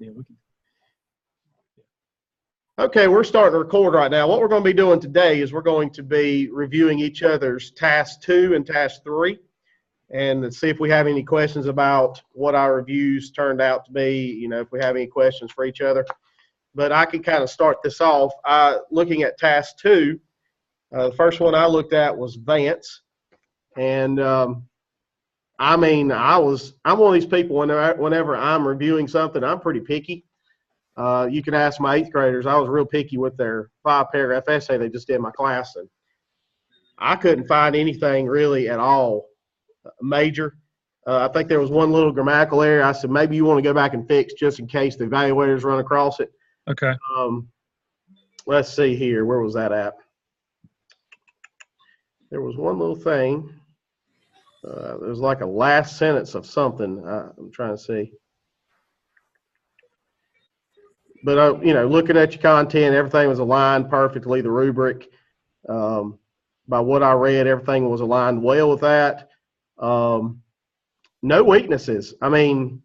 Yeah, we can. Okay, we're starting to record right now. What we're going to be doing today is we're going to be reviewing each other's task 2 and task 3 and see if we have any questions about what our reviews turned out to be, you know, if we have any questions for each other. But I can kind of start this off. Looking at task 2, the first one I looked at was Vance. And I'm one of these people, whenever I'm reviewing something, I'm pretty picky. You can ask my 8th graders. I was real picky with their 5-paragraph essay they just did in my class, and I couldn't find anything really at all major. I think there was one little grammatical error. I said maybe you want to go back and fix just in case the evaluators run across it. Okay. Let's see here. Where was that at? There was one little thing. There was like a last sentence of something. I'm trying to see. But, you know, looking at your content, everything was aligned perfectly. The rubric, by what I read, everything was aligned well with that. No weaknesses. I mean,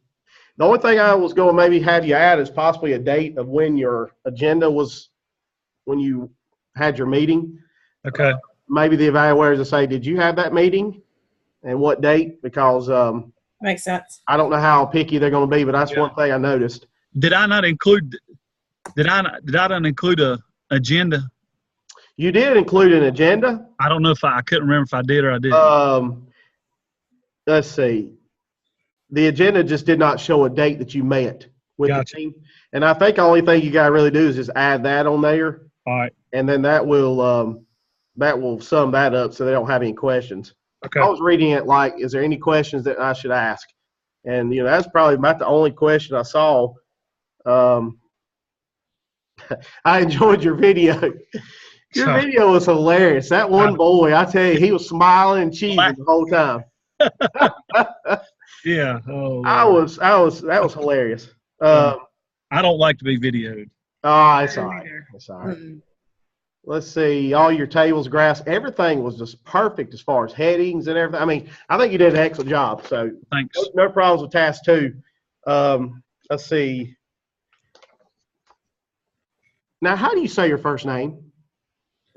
the only thing I was going to maybe have you add is possibly a date of when your agenda was, when you had your meeting. Okay. Maybe the evaluators will say, did you have that meeting and what date? Because makes sense. I don't know how picky they're going to be, but that's one thing I noticed. Did I not include a agenda? You did include an agenda. I don't know if I couldn't remember if I did or I didn't. Let's see. The agenda just did not show a date that you met with Gotcha. the team. And I think the only thing you got to really do is just add that on there. All right. And then that will sum that up so they don't have any questions. Okay. I was reading it like, is there any questions that I should ask? And, you know, that's probably about the only question I saw. I enjoyed your video. Your video was hilarious. That one boy, I tell you, he was smiling and cheesing the whole time. Yeah. Oh, that was hilarious. I don't like to be videoed. Oh, it's all right. It's all right. Mm-mm. Let's see. All your tables, graphs, everything was just perfect as far as headings and everything. I mean, I think you did an excellent job. So Thanks. no problems with task 2. Let's see. Now, how do you say your first name?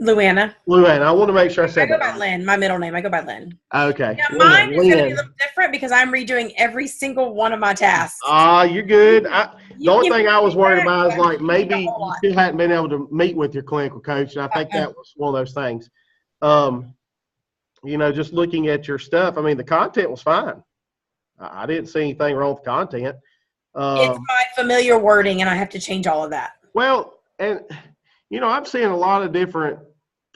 Luana. Luann. I want to make sure I I said go that by right. Lynn. My middle name. I go by Lynn. Okay. Now, mine is going to be a Lynn. little different because I'm redoing every single one of my tasks. You're good. The only thing I was worried feedback, about is like but maybe a whole you lot. still hadn't been able to meet with your clinical coach, and I think that was one of those things. You know, just looking at your stuff, I mean, the content was fine. I didn't see anything wrong with the content. It's my familiar wording, and I have to change all of that. Well, and you know, I'm seeing a lot of different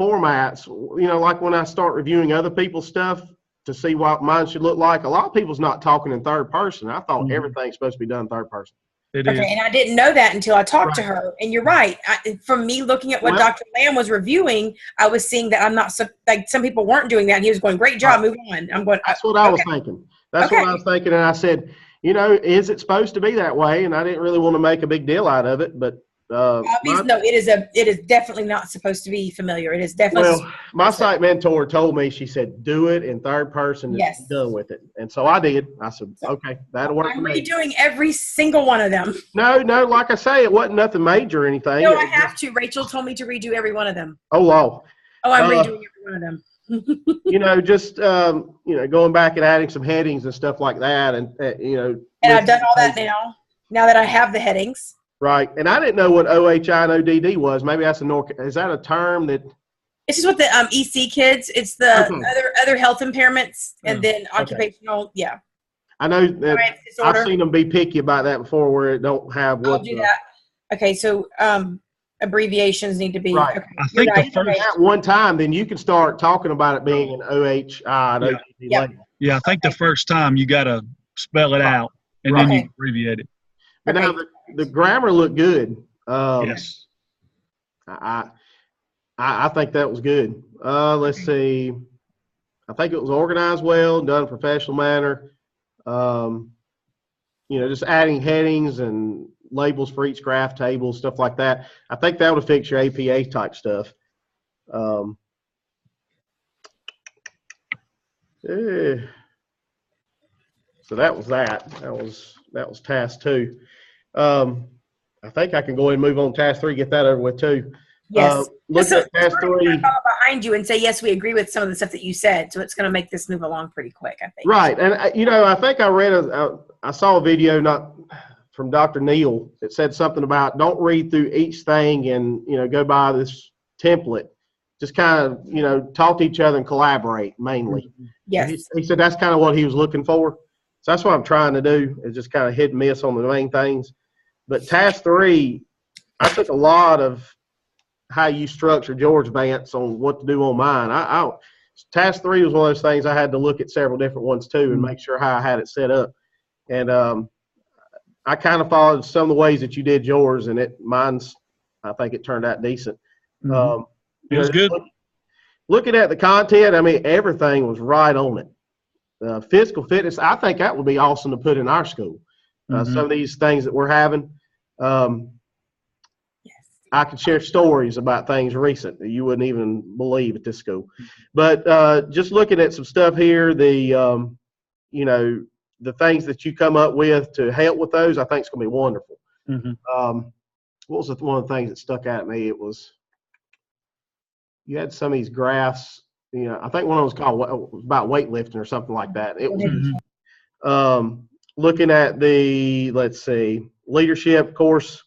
formats. You know, like when I start reviewing other people's stuff to see what mine should look like, a lot of people's not talking in third person. I thought everything's supposed to be done in third person. It is. Okay, and I didn't know that until I talked to her. And you're right. From me looking at what Dr. Lamb was reviewing, I was seeing that I'm not like some people weren't doing that. And he was going, "Great job, move on." I'm going. That's what I was thinking. That's what I was thinking, and I said, you know, is it supposed to be that way? And I didn't really want to make a big deal out of it, but no, it is definitely not supposed to be familiar. It is definitely. Well, my site mentor told me, she said, do it in third person. Yes. And done with it. And so I did. I said, okay, that'll work for me. I'm redoing every single one of them. No, like I say, it wasn't nothing major or anything. No, I have to. Rachel told me to redo every one of them. Oh, wow. Oh, I'm redoing every one of them. You know, just, you know, going back and adding some headings and stuff like that. And, you know. And I've done all that now that I have the headings. Right. And I didn't know what OHI and ODD was. Maybe that's is that a term that? It's just what the EC kids. It's the other health impairments and then occupational. Yeah. I know that I've seen them be picky about that before, where it don't have what. I'll do that. Okay, so abbreviations need to be. Right. Okay. I think the first at one time, then you can start talking about it being an OHI and ODD label. Yeah, I think the first time you got to spell it out and then you abbreviate it. But now the grammar looked good. Yes. I think that was good. Let's see. I think it was organized well, done in a professional manner. You know, just adding headings and labels for each graph table, stuff like that. I think that would fix your APA type stuff. So that was that. That was task 2. I think I can go ahead and move on to task 3, get that over with too. Yes. Look So, at task 3. follow behind you and say, yes, we agree with some of the stuff that you said. So it's going to make this move along pretty quick, I think. Right. And, I think I saw a video not from Dr. Neal that said something about don't read through each thing and, go by this template. Just kind of, talk to each other and collaborate mainly. Yes. He said that's kind of what he was looking for. So that's what I'm trying to do, is just kind of hit and miss on the main things. But task 3, I took a lot of how you structure George Vance on what to do on mine. Task 3 was one of those things I had to look at several different ones too and make sure how I had it set up. And I kind of followed some of the ways that you did yours, and I think it turned out decent. Mm-hmm. It was good. Looking at the content, I mean, everything was right on it. Physical fitness, I think that would be awesome to put in our school. Some of these things that we're having. I could share stories about things recent that you wouldn't even believe at this school. But just looking at some stuff here, the things that you come up with to help with those, I think it's going to be wonderful. What was one of the things that stuck out at me? It was you had some of these graphs. I think one of them was called about weightlifting or something like that. It was looking at let's see, leadership course.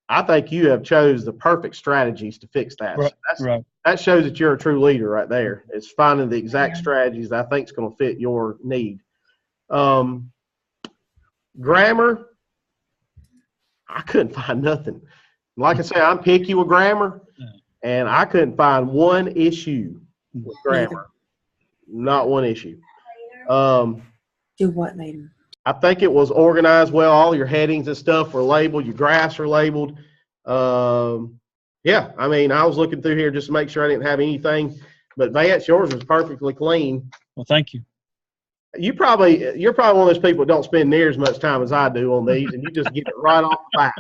I think you have chose the perfect strategies to fix that. Right. That shows that you're a true leader right there. It's finding the exact strategies that I think is going to fit your need. Grammar, I couldn't find nothing. Like I say, I'm picky with grammar, and I couldn't find one issue with grammar. Not one issue. Do what later? I think it was organized well. All your headings and stuff were labeled. Your graphs are labeled. Yeah, I mean, I was looking through here just to make sure I didn't have anything. But Vance, yours was perfectly clean. Well, thank you. You're probably one of those people that don't spend near as much time as I do on these, and you just get it right off the bat.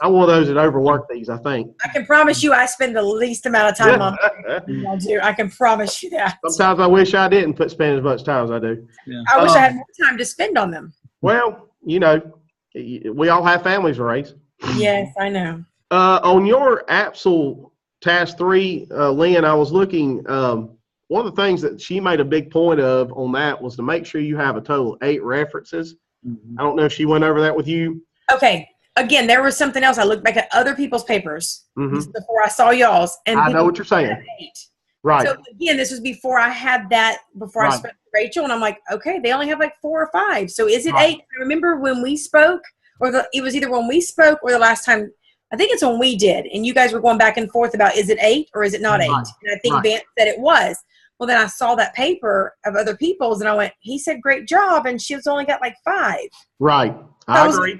I'm one of those that overwork these, I think. I can promise you I spend the least amount of time on it. I can promise you that. Sometimes I wish I didn't spend as much time as I do. Yeah. I wish I had more time to spend on them. Well, we all have families to raise. Yes, I know. On your APSL task 3, Lynn, I was looking, one of the things that she made a big point of on that was to make sure you have a total of 8 references. I don't know if she went over that with you. Okay. Again, there was something else. I looked back at other people's papers before I saw y'all's. And I know what you're saying. 8. Right. So, again, this was before I had that, before I spoke to Rachel. And I'm like, okay, they only have like 4 or 5. So is it 8? I remember when we spoke, it was either when we spoke or the last time. I think it's when we did. And you guys were going back and forth about, is it 8 or is it not 8? And I think Vance said it was. Well, then I saw that paper of other people's, and I went, he said, great job, and she was only got like 5. Right. I agree.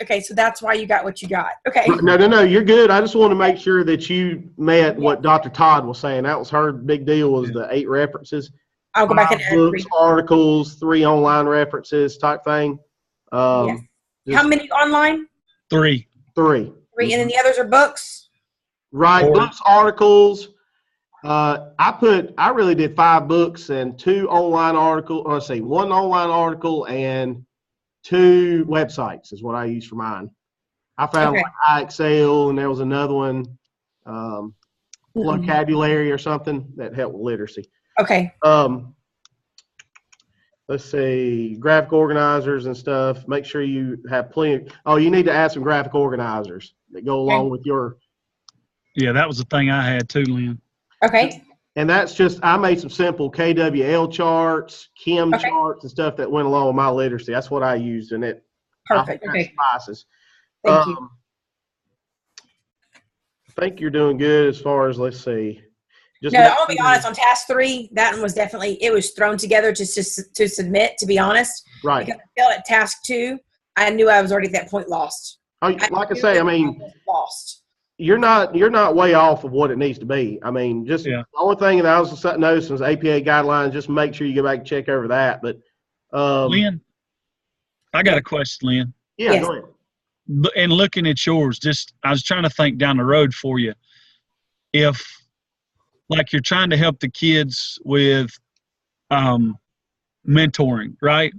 Okay, so that's why you got what you got. Okay. No, you're good. I just want to make sure that you met what Dr. Todd was saying. That was her big deal, was the 8 references. I'll go back and add books, 3. articles, 3 online references type thing. Yes. How many online? 3. 3. 3, and then the others are books? Right, 4. Books, articles. I really did 5 books and 2 online articles. Let's see, 1 online article and 2 websites is what I use for mine. I found like iExcel, and there was another one, vocabulary or something that helped with literacy. Okay. Let's see, graphic organizers and stuff. Make sure you have plenty. You need to add some graphic organizers that go along with your. Yeah, that was the thing I had too, Lynn. Okay. And that's just, I made some simple KWL charts, Kim charts and stuff that went along with my literacy. That's what I used in it. Perfect. Okay. Classes. Thank you. I think you're doing good as far as, let's see. I'll be honest, on task 3, that one was definitely, it was thrown together just to submit, to be honest. Right. Because I failed at task 2, I knew I was already at that point lost. Like I say, I mean, lost. You're not way off of what it needs to be. I mean, the only thing that I was noticing was APA guidelines. Just make sure you go back and check over that. But Lynn, I got a question, Lynn. Yeah, go ahead. And looking at yours, I was trying to think down the road for you. If, like, you're trying to help the kids with mentoring, right?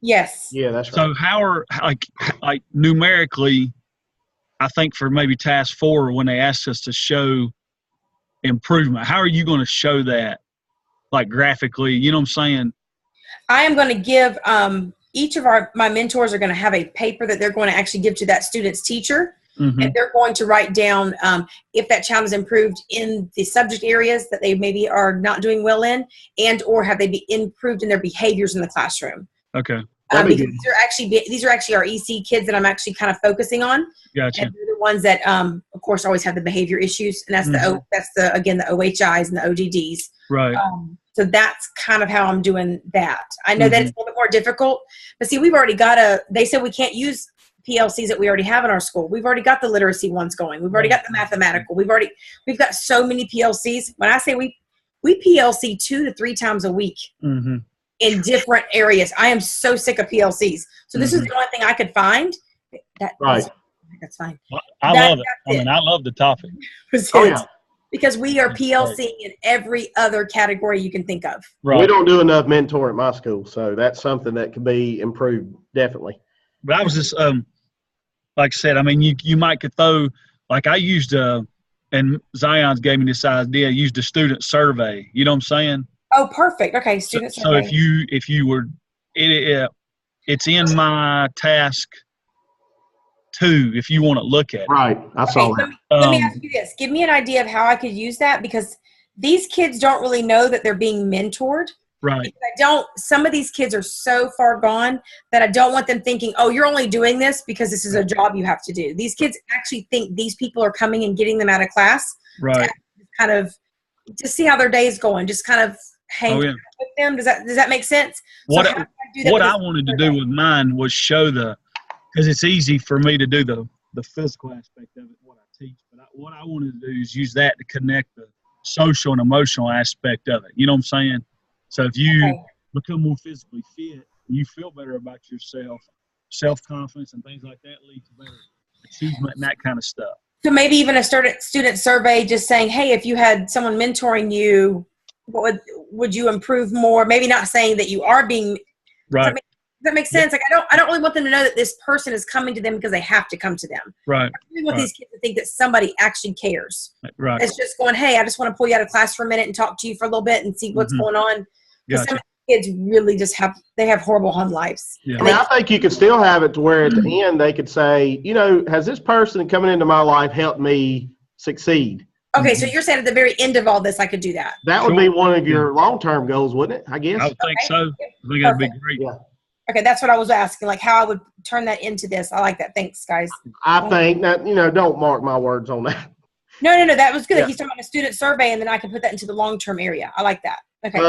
Yes. Yeah, that's right. So how are like numerically, I think for maybe task 4 when they asked us to show improvement, how are you going to show that like graphically? You know what I'm saying? I am going to give each of my mentors are going to have a paper that they're going to actually give to that student's teacher. Mm-hmm. And they're going to write down if that child has improved in the subject areas that they maybe are not doing well in, and or have they improved in their behaviors in the classroom. Okay. Because these are actually our EC kids that I'm actually kind of focusing on. Gotcha. And they're the ones that, of course, always have the behavior issues, and that's the OHIs and the ODDs. Right. So that's kind of how I'm doing that. I know that it's a little bit more difficult, but see, we've already got they said we can't use PLCs that we already have in our school. We've already got the literacy ones going. We've already got the mathematical. We've got so many PLCs. When I say we PLC 2 to 3 times a week in different areas. I am so sick of PLCs. So this is the only thing I could find. That's fine. Well, I love it. I mean, I love the topic. Oh, yeah. Because we are PLC in every other category you can think of. Right. We don't do enough mentoring at my school, so that's something that can be improved, definitely. But I was just, like I said, I mean, you might could throw, like I used, and Zion's gave me this idea, used a student survey. You know what I'm saying? Oh, perfect. Okay, student survey. So if you were, it's in my task 2 if you want to look at it. Right, I saw that. Let me ask you this. Give me an idea of how I could use that, because these kids don't really know that they're being mentored. Right. Some of these kids are so far gone that I don't want them thinking, oh, you're only doing this because this is a job you have to do. These kids actually think these people are coming and getting them out of class. Right. To kind of just see how their day is going. Just kind of hang with them. Does that make sense? What I wanted to do with mine was show because it's easy for me to do the physical aspect of it, what I teach. But what I wanted to do is use that to connect the social and emotional aspect of it. You know what I'm saying? So if you become more physically fit, you feel better about yourself, self-confidence and things like that lead to better achievement and that kind of stuff. So maybe even a student survey just saying, hey, if you had someone mentoring you, what would you improve more? Maybe not saying that you are being right. Does that make sense? Like I don't really want them to know that this person is coming to them because they have to come to them. Right. I really want these kids to think that somebody actually cares. Right. It's just going, hey, I just want to pull you out of class for a minute and talk to you for a little bit and see what's going on. Because some kids really just have horrible home lives. Yeah. I mean, I think you could still have it to where at the end they could say, you know, has this person coming into my life helped me succeed? Okay, so you're saying at the very end of all this, I could do that. That would be one of your long-term goals, wouldn't it? I guess. I would think so. I think that'd be great. Yeah. Okay, that's what I was asking, like how I would turn that into this. I like that. Thanks, guys. I think that, don't mark my words on that. No, that was good. Yeah. He's talking about a student survey, and then I can put that into the long-term area. I like that. Okay.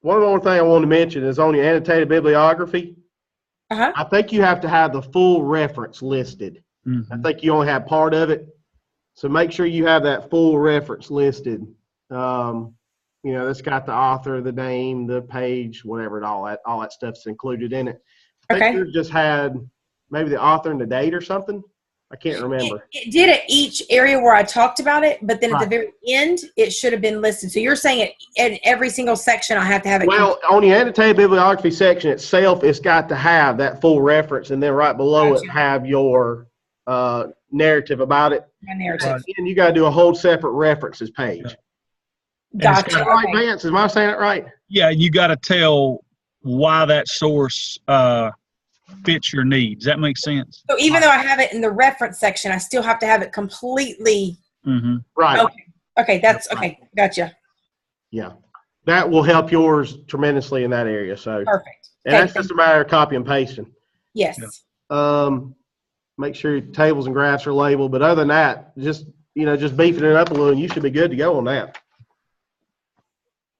One more thing I want to mention is on your annotated bibliography, I think you have to have the full reference listed. I think you only have part of it. So make sure you have that full reference listed. That's got the author, the name, the page, whatever, all that stuff's included in it. I think you just had maybe the author and the date or something. I can't remember. It did at each area where I talked about it, but then at the very end, it should have been listed. So you're saying it in every single section, I have to have it. Well, on the annotated bibliography section itself, it's got to have that full reference, and then right below it have your narrative about it. My narrative. And you got to do a whole separate references page. Gotcha. Right, Vance? Am I saying it right? Yeah, you got to tell why that source fits your needs. That makes sense. So even though I have it in the reference section, I still have to have it completely. Right. Okay. That's okay. Gotcha. Yeah, that will help yours tremendously in that area. So perfect. And that's just a matter of copy and pasting. Yes. Yeah. Make sure your tables and graphs are labeled, but other than that, just beefing it up a little, and you should be good to go on that.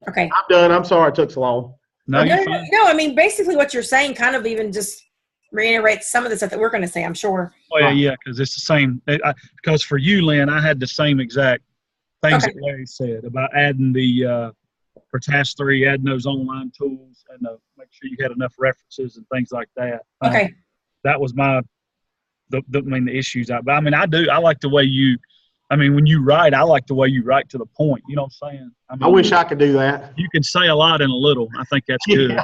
Okay. I'm done. I'm sorry it took so long. No, I mean, basically what you're saying kind of even just reiterates some of the stuff that we're going to say, I'm sure. Oh, yeah, because it's the same. Because for you, Lynn, I had the same exact things that Larry said about adding for task 3, adding those online tools and make sure you had enough references and things like that. Okay. That was the issues. But I mean, I like the way when you write, I like the way you write to the point. You know what I'm saying? I wish I could do that. You can say a lot in a little. I think that's good.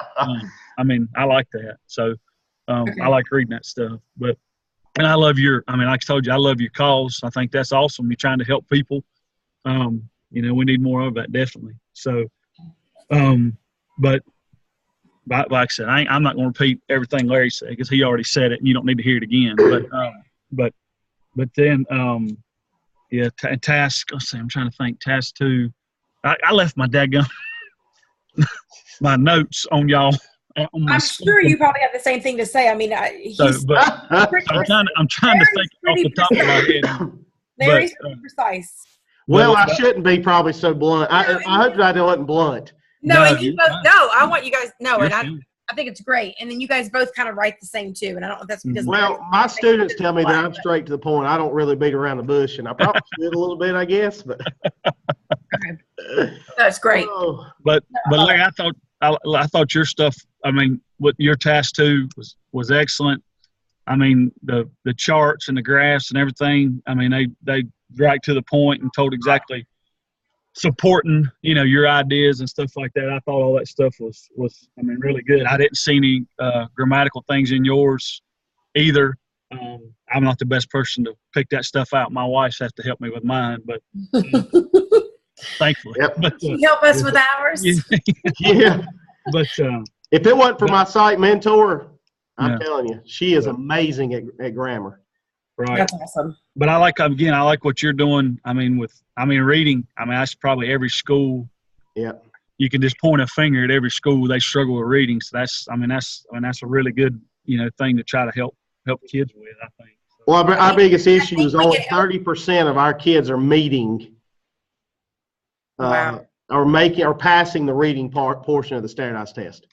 I mean, I like that. So Okay. I like reading that stuff. And I love like I told you, I love your cause. I think that's awesome. You're trying to help people. You know, we need more of that, definitely. So, but like I said, I'm not going to repeat everything Larry said because he already said it and you don't need to hear it again. But then, yeah, task, let's see, I'm trying to think, task 2. I left my daggone, my notes on y'all. I'm sure you probably have the same thing to say. I mean, I'm trying to think off the top of my head. Larry's pretty precise. Well, I shouldn't be probably so blunt. I hope I wasn't blunt. No, and you both. No, I want you guys. No, and I think it's great. And then you guys both kind of write the same too. And I don't know if that's because. Well, my students tell me that I'm straight to the point. I don't really beat around the bush, and I probably should a little bit, I guess. But okay. That's great. But Larry, I thought your stuff. I mean, what your task 2 was excellent. I mean, the charts and the graphs and everything. I mean, they right to the point and told exactly supporting, you know, your ideas and stuff like that. I thought all that stuff was I mean, really good. I didn't see any grammatical things in yours either. I'm not the best person to pick that stuff out. My wife has to help me with mine, but thankfully. Yep. But, can you help us with ours? Yeah. But if it wasn't for my site mentor, I'm telling you, she is amazing at grammar. Right. That's awesome. But I like what you're doing. I mean, reading. I mean, that's probably every school. Yeah. You can just point a finger at every school they struggle with reading. So that's a really good, you know, thing to try to help kids with, I think. So. Well, our biggest issue is only 30% of our kids are meeting, or passing the reading portion of the standardized test.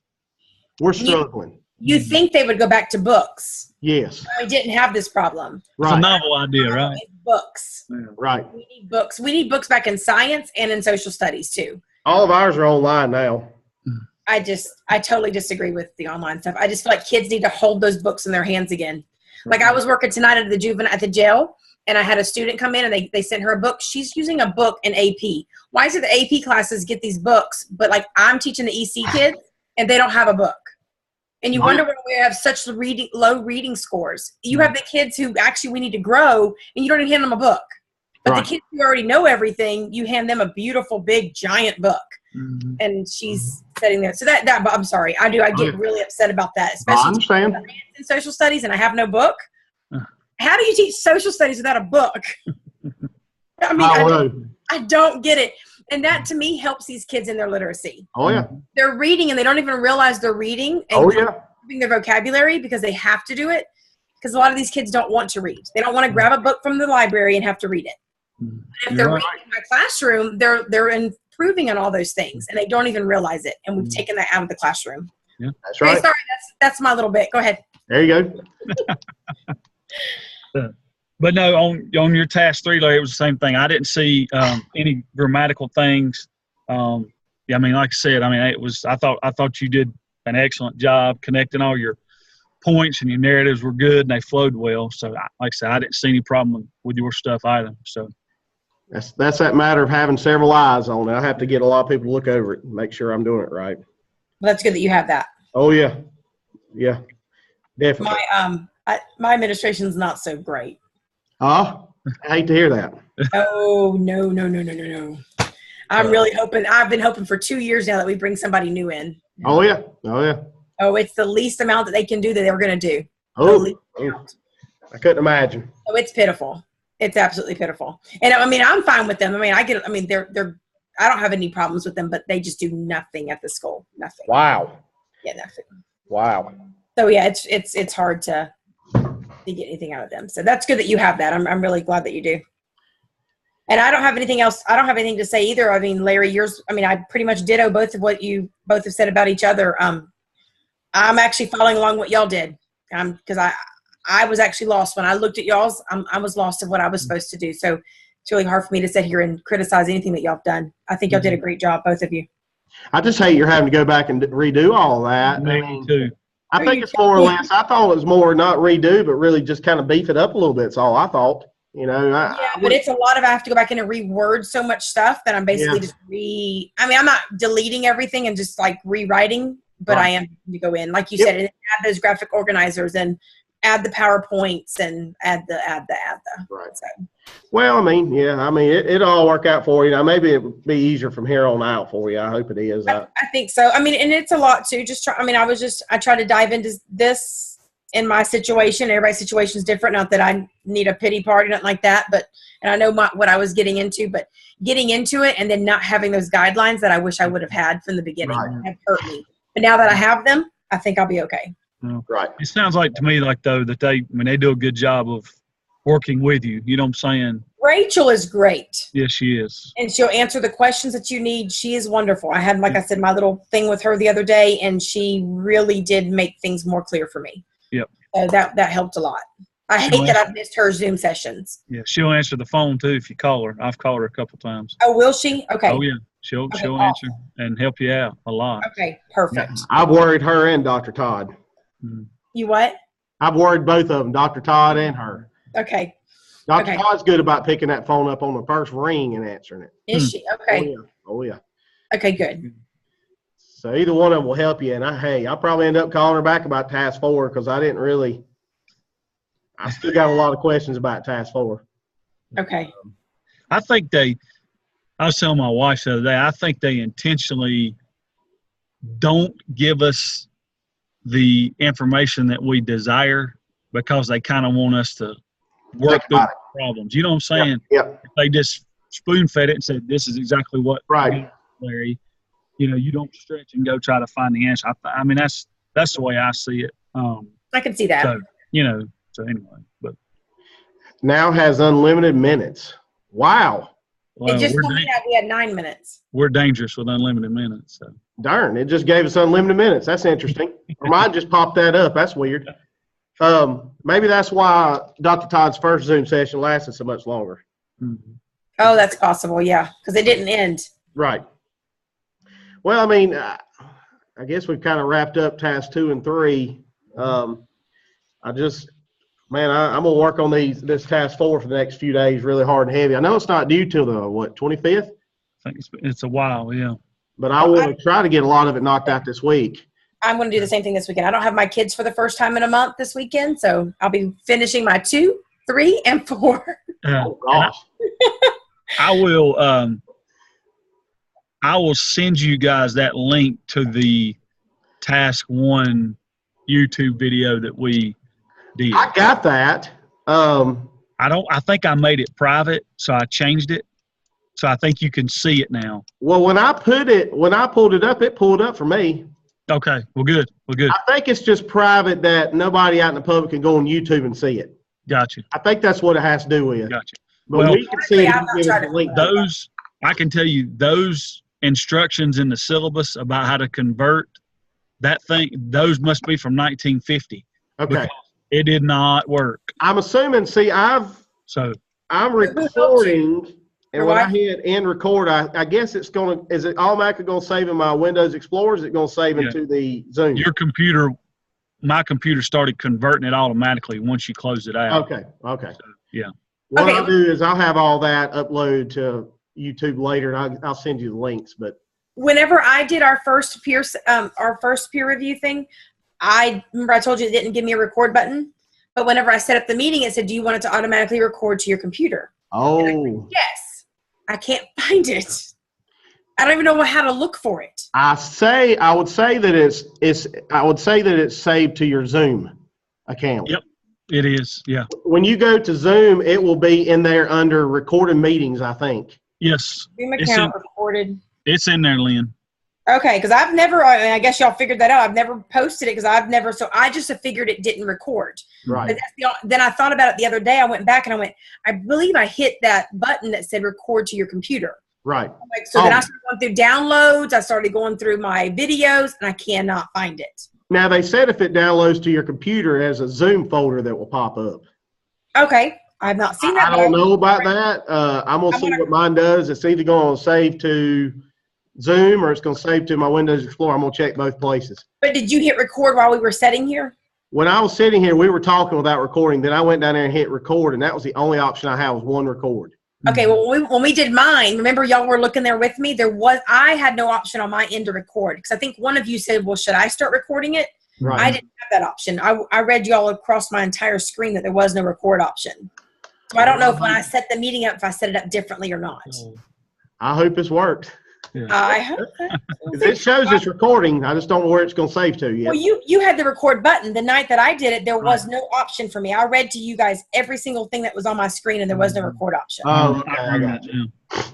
We're struggling. You think they would go back to books? Yes. We didn't have this problem. Right. It's a novel idea, right? Books. Yeah. Right. We need books. We need books back in science and in social studies too. All of ours are online now. I totally disagree with the online stuff. I just feel like kids need to hold those books in their hands again. Like I was working tonight at the jail, and I had a student come in and they sent her a book. She's using a book in AP. Why is it the AP classes get these books, but like I'm teaching the EC kids and they don't have a book? And you wonder why we have such low reading scores. You have the kids who actually we need to grow, and you don't even hand them a book. But the kids who already know everything, you hand them a beautiful, big, giant book. Mm-hmm. And she's sitting there. So that I'm sorry. I get really upset about that, especially in social studies, and I have no book. How do you teach social studies without a book? I mean, I don't get it. And that, to me, helps these kids in their literacy. Oh, yeah. They're reading, and they don't even realize they're reading and improving their vocabulary because they have to do it. Because a lot of these kids don't want to read. They don't want to grab a book from the library and have to read it. But if they're reading in my classroom, they're improving on all those things, and they don't even realize it. And we've taken that out of the classroom. Yeah, that's right. Okay, sorry, that's my little bit. Go ahead. There you go. But no, on your task 3, Larry, it was the same thing. I didn't see any grammatical things. I mean, like I said, I mean, I thought you did an excellent job connecting all your points, and your narratives were good and they flowed well. So, like I said, I didn't see any problem with your stuff either. So that's that matter of having several eyes on it. I have to get a lot of people to look over it and make sure I'm doing it right. Well, that's good that you have that. Oh yeah, definitely. My administration's not so great. Oh, I hate to hear that. Oh, no. I'm really hoping. I've been hoping for 2 years now that we bring somebody new in. Oh, yeah. Oh, it's the least amount that they can do that they were going to do. I couldn't imagine. Oh, it's pitiful. It's absolutely pitiful. And I mean, I'm fine with them. I mean, they're I don't have any problems with them, but they just do nothing at the school. Nothing. Wow. Yeah, nothing. Wow. So yeah, it's hard to get anything out of them. So that's good that you have that. I'm really glad that you do. And I don't have anything else. I don't have anything to say either. I mean, Larry, yours, I mean, I pretty much ditto both of what you both have said about each other. I'm actually following along what y'all did. Because I was actually lost when I looked at y'all's. I was lost of what I was supposed to do. So it's really hard for me to sit here and criticize anything that y'all have done. I think y'all did a great job, both of you. I just hate you're having to go back and redo all that. Me too. I think it's more or less, I thought it was more not redo, but really just kind of beef it up a little bit. That's all I thought. You know, but it's a lot of, I have to go back in and reword so much stuff that I'm basically just I'm not deleting everything and just like rewriting but Right. I am to go in, like you Yep. said, and add those graphic organizers and add the PowerPoints and add the. Right. So. Well, I mean, yeah, I mean, it'll all work out for you. Now, maybe it will be easier from here on out for you. I hope it is. I think so. I mean, and it's a lot too. I try to dive into this in my situation. Everybody's situation is different. Not that I need a pity party, nothing like that, and I know what I was getting into, but getting into it and then not having those guidelines that I wish I would have had from the beginning have hurt me. But now that I have them, I think I'll be okay. Right. It sounds like to me like though that they do a good job of working with you. You know what I'm saying? Rachel is great. Yes, she is. And she'll answer the questions that you need. She is wonderful. I had, like I said, my little thing with her the other day, and she really did make things more clear for me. Yep. So that helped a lot. I hate that I've missed her Zoom sessions. Yeah, she'll answer the phone too if you call her. I've called her a couple times. Oh, will she? Okay. Oh yeah, she'll answer and help you out a lot. Okay, perfect. I've worried her and Dr. Todd. You what? I've worried both of them, Dr. Todd and her. Okay. Dr. Okay. Todd's good about picking that phone up on the first ring and answering it. Is she? Okay. Oh yeah. Okay, good. So either one of them will help you. And I'll probably end up calling her back about task 4 because I still got a lot of questions about task 4. Okay. I think I was telling my wife the other day, I think they intentionally don't give us the information that we desire because they kind of want us to work through the problems. You know what I'm saying? Yep. If they just spoon-fed it and said, this is exactly what, Right. Larry, you don't stretch and go try to find the answer. I mean, that's the way I see it. I can see that. So anyway, but Now has unlimited minutes. Wow. It just told me that we had 9 minutes. We're dangerous with unlimited minutes. So. Darn, it just gave us unlimited minutes. That's interesting. Or mine just popped that up. That's weird. Maybe that's why Dr. Todd's first Zoom session lasted so much longer. Mm-hmm. Oh, that's possible, yeah, because it didn't end. Right. Well, I mean, I guess we've kind of wrapped up task 2 and 3. I'm going to work on this task 4 for the next few days really hard and heavy. I know it's not due till the, 25th? I think it's a while, yeah. But I want to try to get a lot of it knocked out this week. I'm going to do the same thing this weekend. I don't have my kids for the first time in a month this weekend, so I'll be finishing my 2, 3, and 4. Oh, gosh. I will send you guys that link to the task 1 YouTube video that we did. I got that. I think I made it private, so I changed it. So I think you can see it now. Well, when I pulled it up, it pulled up for me. Okay. Well, good. I think it's just private that nobody out in the public can go on YouTube and see it. Gotcha. I think that's what it has to do with. Gotcha. But we can see it. I can tell you those instructions in the syllabus about how to convert that thing, those must be from 1950. Okay. It did not work. I'm assuming, I'm recording, and when I hit end record, I guess is it automatically going to save in my Windows Explorer, or is it going to save into the Zoom? My computer started converting it automatically once you closed it out. Okay. So, yeah. What I'll do is I'll have all that upload to YouTube later, and I'll send you the links. But whenever I did our first peer review thing, I remember I told you it didn't give me a record button, but whenever I set up the meeting, it said, "Do you want it to automatically record to your computer?" Oh, yes. I can't find it. I don't even know how to look for it. I would say that it's saved to your Zoom account. Yep, it is. Yeah. When you go to Zoom, it will be in there under recorded meetings, I think. Yes. Zoom account recorded. It's in there, Lynn. Okay, because I've never, I guess y'all figured that out. I've never posted it because so I just figured it didn't record. Right. Then I thought about it the other day. I went back and I believe I hit that button that said record to your computer. Right. Then I started going through downloads. I started going through my videos, and I cannot find it. Now, they said if it downloads to your computer, there's a Zoom folder that will pop up. Okay. I've not seen that. I don't know about that. I'm going to see what mine does. It's either going to save to Zoom or it's going to save to my Windows Explorer. I'm going to check both places. But did you hit record while we were sitting here? When I was sitting here, we were talking without recording. Then I went down there and hit record, and that was the only option I had was one record. Okay, well, when we did mine, remember y'all were looking there with me? I had no option on my end to record because I think one of you said, well, should I start recording it? Right. I didn't have that option. I read y'all across my entire screen that there was no record option. So I don't know if when I set the meeting up, if I set it up differently or not. I hope it's worked. Yeah. I hope so. It shows it's recording. I just don't know where it's going to save to yet. Well, you had the record button. The night that I did it, there was no option for me. I read to you guys every single thing that was on my screen, and there was no record option. Oh, okay. I got you.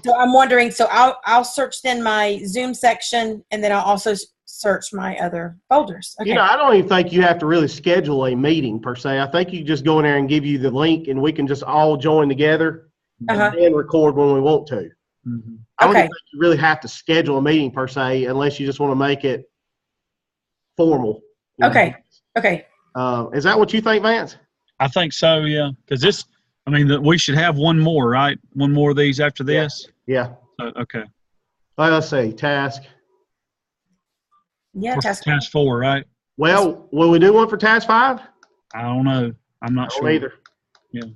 So I'm wondering. So I'll search then my Zoom section, and then I'll also search my other folders. Okay. You know, I don't even think you have to really schedule a meeting per se. I think you just go in there and give you the link, and we can just all join together and record when we want to. Mm-hmm. I don't think you really have to schedule a meeting per se, unless you just want to make it formal. Okay. Okay. Is that what you think, Vance? I think so, yeah. Because we should have one more, right? One more of these after this? Yeah. Okay. Let's see. Task. Yeah, task 4, right? Well, will we do one for task 5? I don't know. I'm not sure. Either. Yeah.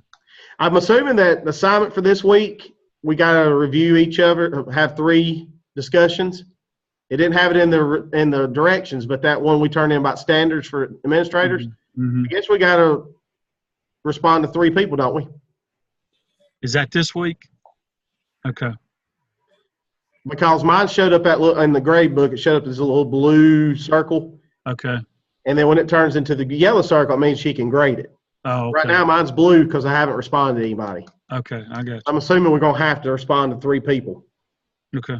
I'm assuming that the assignment for this week, we got to review each other, have 3 discussions. It didn't have it in the directions, but that one we turned in about standards for administrators. Mm-hmm. I guess we got to respond to 3 people, don't we? Is that this week? Okay. Because mine showed up in the grade book. It showed up as a little blue circle. Okay. And then when it turns into the yellow circle, it means she can grade it. Oh, okay. Right now, mine's blue because I haven't responded to anybody. Okay, I got you. I'm assuming we're going to have to respond to 3 people. Okay.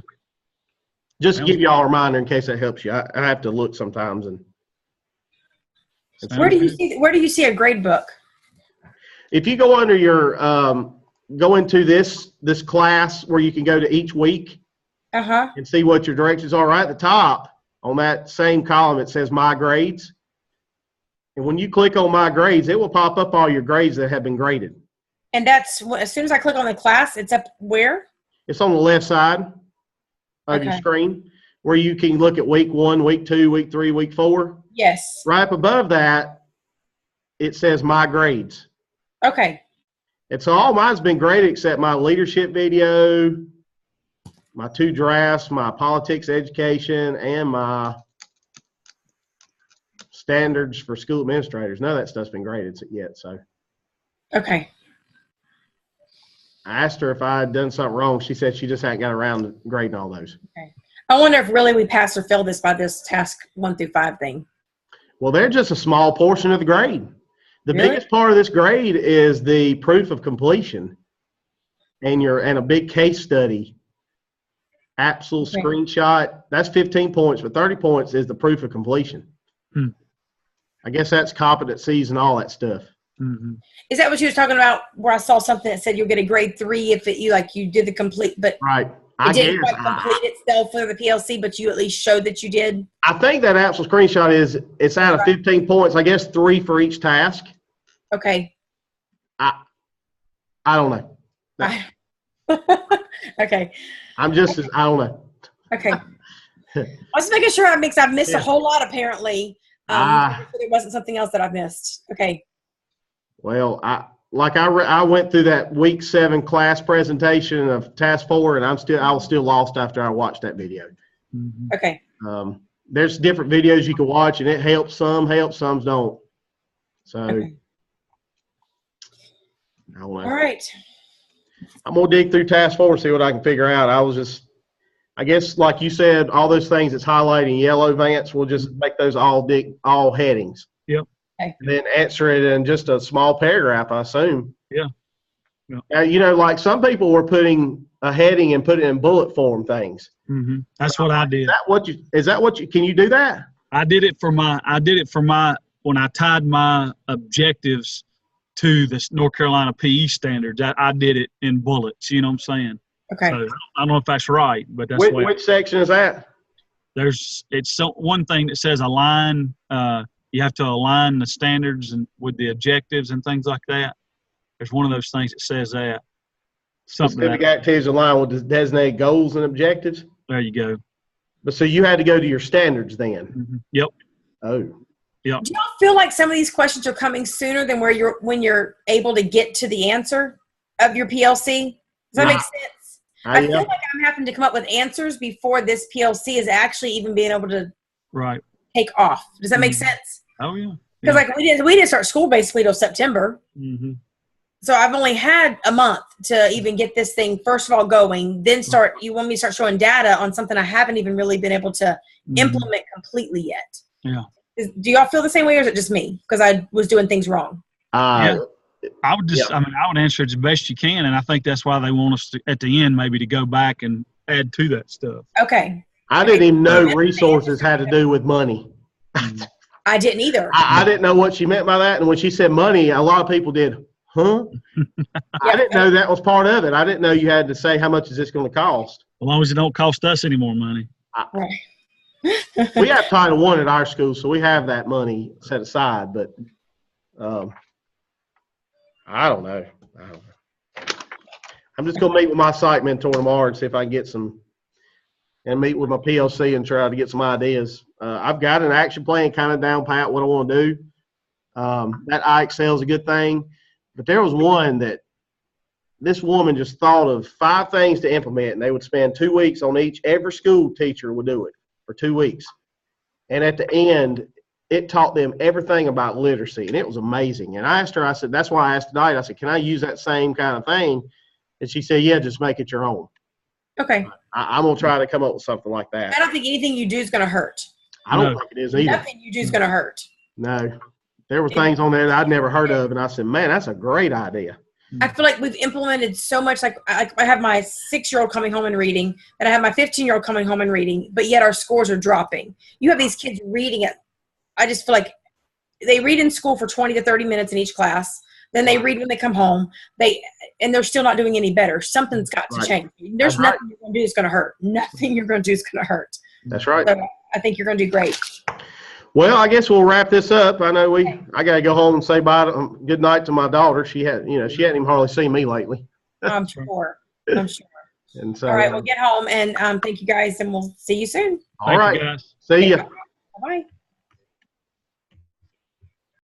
Just to give you all a reminder in case that helps you. I have to look sometimes. And where do you see a grade book? if you go under your go into this class where you can go to each week and see what your directions are, right at the top on that same column it says my grades. And when you click on my grades, it will pop up all your grades that have been graded. And that's as soon as I click on the class, it's up where? It's on the left side of your screen where you can look at week 1, week 2, week 3, week 4. Yes. Right up above that, it says my grades. Okay. And so all mine's been graded except my leadership video, my 2 drafts, my politics education, and my standards for school administrators. None of that stuff's been graded yet. So okay. I asked her if I had done something wrong. She said she just hadn't got around to grading all those. Okay. I wonder if really we pass or fail this by this task 1 through 5 thing. Well, they're just a small portion of the grade. The Really? biggest part of this grade is the proof of completion and a big case study. Absolute screenshot. That's 15 points, but 30 points is the proof of completion. I guess that's competencies and all that stuff. Mm-hmm. Is that what you was talking about? Where I saw something that said you'll get a grade 3 if you did the complete, but Right. it didn't quite complete itself for the PLC, but you at least showed that you did. I think that actual screenshot it's out of 15 points. I guess 3 for each task. Okay. I don't know. Okay. I don't know. Okay. I was making sure I've missed a whole lot apparently. There wasn't something else that I've missed. Okay. Well, I went through that week 7 class presentation of task 4, and I was still lost after I watched that video. Mm-hmm. Okay. There's different videos you can watch, and it helps some don't. So I don't know. All right. I'm gonna dig through task 4 and see what I can figure out. I guess like you said, all those things that's highlighted in yellow, Vance, we'll just make those all headings. Yep. Okay. And then answer it in just a small paragraph, I assume. Yeah. Like some people were putting a heading and put it in bullet form things. Mm-hmm. That's what I did. Can you do that? I did it for when I tied my objectives to the North Carolina PE standards. I did it in bullets. You know what I'm saying? Okay. So, I don't know if that's right, but that's which section is that? One thing that says align. You have to align the standards and with the objectives and things like that. There's one of those things that says that. Specific activities align with designated goals and objectives. There you go. But so you had to go to your standards then. Mm-hmm. Yep. Oh. Yep. Do y'all feel like some of these questions are coming sooner than when you're able to get to the answer of your PLC? Does Does that make sense? I feel like I'm having to come up with answers before this PLC is actually even being able to take off. Does that make sense? Oh yeah. Because like we didn't start school basically till September. Mm-hmm. So I've only had a month to even get this thing first of all going. Then you want me to start showing data on something I haven't even really been able to implement completely yet. Yeah. Do y'all feel the same way, or is it just me because I was doing things wrong? Yeah. I would just, I would answer it as best you can, and I think that's why they want us to, at the end, maybe to go back and add to that stuff. Okay. I didn't even know resources had to do with money. I didn't either. I didn't know what she meant by that, and when she said money, a lot of people did. Huh? I didn't know that was part of it. I didn't know you had to say how much is this going to cost. As long as it don't cost us any more money. Right. We have Title I at our school, so we have that money set aside. But I don't know. I'm just going to meet with my site mentor tomorrow and see if I can get some, and meet with my PLC and try to get some ideas. I've got an action plan kind of down pat what I want to do. That iExcel is a good thing. But there was one that this woman just thought of 5 things to implement, and they would spend 2 weeks on each. Every school teacher would do it for 2 weeks. And at the end, it taught them everything about literacy, and it was amazing. And I asked her, I said, that's why I asked tonight, I said, can I use that same kind of thing? And she said, yeah, just make it your own. Okay. I'm going to try to come up with something like that. I don't think anything you do is going to hurt. I don't think it is either. Nothing you do is going to hurt. No. There were things on there that I'd never heard of, and I said, man, that's a great idea. I feel like we've implemented so much. Like I have my 6-year-old coming home and reading, and I have my 15-year-old coming home and reading, but yet our scores are dropping. You have these kids reading it. I just feel like they read in school for 20 to 30 minutes in each class. Then they read when they come home. And they're still not doing any better. Something's got to change. There's nothing you're going to do that's going to hurt. Nothing you're going to do is going to hurt. That's right. So I think you're going to do great. Well, I guess we'll wrap this up. I know I got to go home and say bye to, good night to my daughter. She hadn't even hardly seen me lately. I'm sure. And so, all right, we'll get home and thank you guys, and we'll see you soon. All right. Thank you guys. See ya.